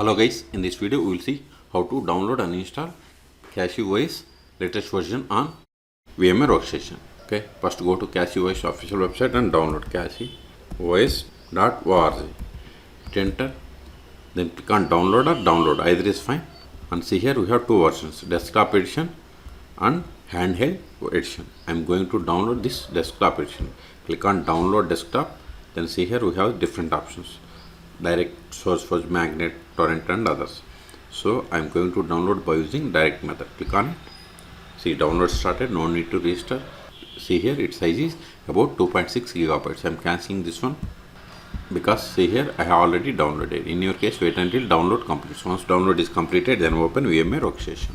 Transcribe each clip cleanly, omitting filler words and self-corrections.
Hello guys, in this video we will see how to download and install CachyOS latest version on VMware Workstation. Okay, first go to CachyOS official website and download CachyOS.org. Enter, then click on download or download, either is fine. And see here we have two versions, desktop edition and handheld edition. I am going to download this desktop edition. Click on download desktop, then see here we have different options. Direct, source forge, magnet, torrent and others. So I am going to download by using direct method. Click on it. See, download started, no need to register. See here its size is about 2.6 gigabytes. I am cancelling this one because see here I have already downloaded. In your case, wait until download completes. Once download is completed, then open VMware Workstation.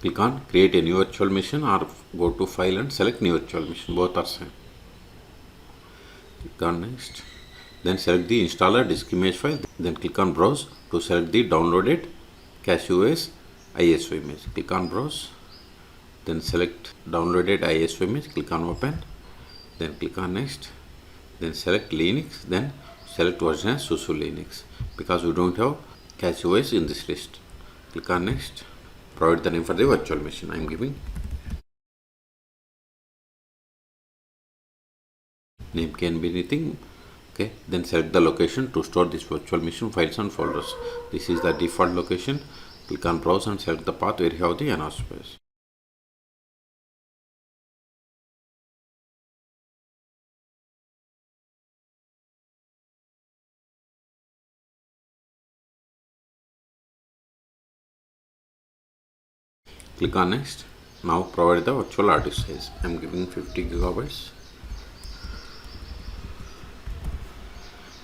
Click on create a new virtual machine or go to file and select new virtual machine. Both are same. Click on next. Then select the installer disk image file. Then click on browse to select the downloaded CachyOS ISO image. Click on browse. Then select downloaded ISO image. Click on open. Then click on next. Then select Linux. Then select version as SUSE Linux because we don't have CachyOS in this list. Click on next. Provide the name for the virtual machine. I am giving. Name can be anything. Okay, then select the location to store this virtual machine files and folders. This is the default location. Click on browse and select the path where you have the enough space. Click on next. Now provide the virtual hard disk size. I am giving 50 gigabytes.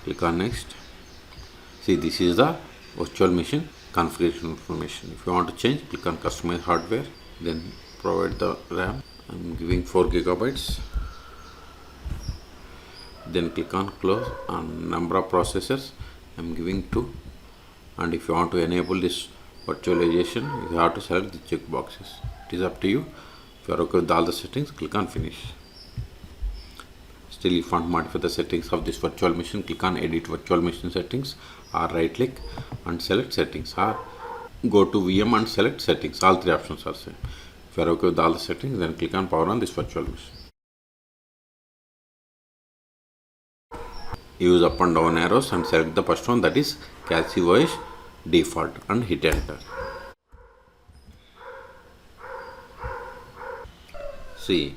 Click on next. See, this is the virtual machine configuration information. If you want to change, click on customize hardware, then provide the RAM. I'm giving 4 gigabytes. Then click on close. On number of processors, I'm giving 2. And if you want to enable this virtualization, you have to select the check boxes. It is up to you. If you are okay with all the settings, click on finish. Still, if you want to modify the settings of this virtual machine, click on edit virtual machine settings or right click and select settings, or go to VM and select settings. All three options are same. If you are okay with all the settings, then click on power on this virtual machine. Use up and down arrows and select the first one, that is CachyOS default, and hit enter. See,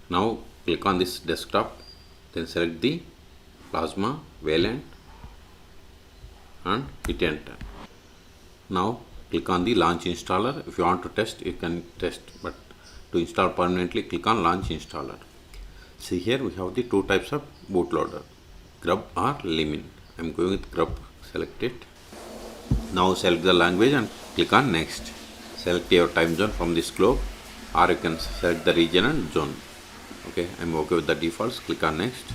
now click on this desktop, then select the Plasma Variant and hit enter. Now click on the launch installer. If you want to test, you can test, but to install permanently, click on launch installer. See here we have the two types of bootloader, grub or limin. I am going with grub. Select it. Now select the language and click on next. Select your time zone from this globe, or you can select the region and zone. Okay, I am okay with the defaults. Click on next.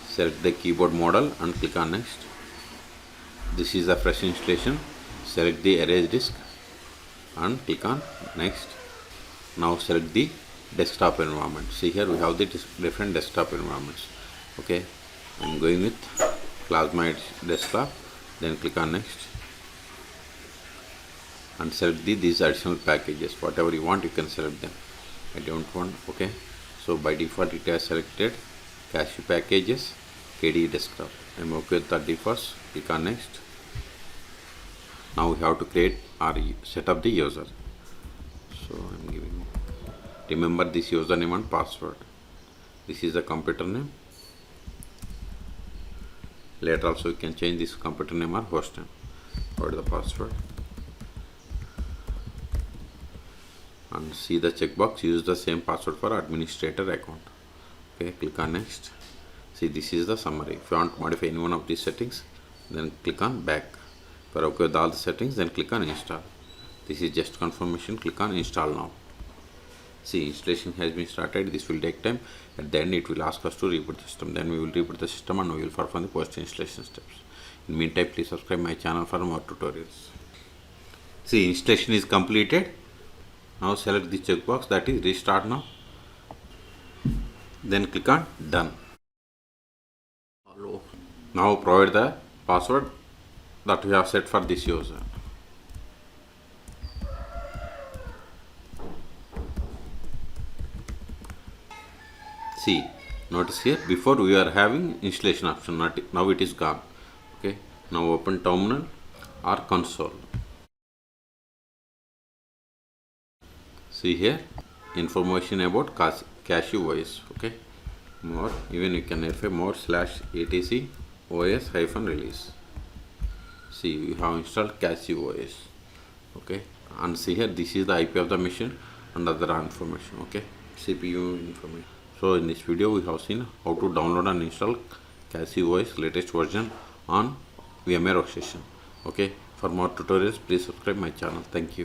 Select the keyboard model and click on next. This is the fresh installation. Select the erase disk and click on next. Now select the desktop environment. See here we have the different desktop environments. Okay, I am going with Plasma desktop. Then click on next and select these additional packages. Whatever you want, you can select them. I don't want. Okay, so by default it has selected Cache packages, KDE desktop. I am okay with the defaults. Click on next. Now we have to create or set up the user. So I am giving. Remember this username and password. This is the computer name. Later also you can change this computer name or host name. What is the password? And see the checkbox, use the same password for administrator account. Okay, click on next. See, this is the summary. If you want to modify any one of these settings, then click on back. If you are okay with all the settings, then click on install. This is just confirmation. Click on install now. See, installation has been started. This will take time. At the end, it will ask us to reboot the system. Then we will reboot the system and we will perform the post installation steps. In the meantime, please subscribe my channel for more tutorials. See, installation is completed. Now select the checkbox, that is restart now. Then click on done. Now provide the password that we have set for this user. See, notice here, before we are having installation option, now it is gone. Okay, now open terminal or console. See here, information about CachyOS. Okay, more, even you can verify more /etc os -release. See, we have installed CachyOS. Okay, and see here, this is the IP of the machine and other information. Okay, CPU information. So in this video we have seen how to download and install CachyOS latest version on VMware Workstation. Okay, for more tutorials please subscribe my channel. Thank you.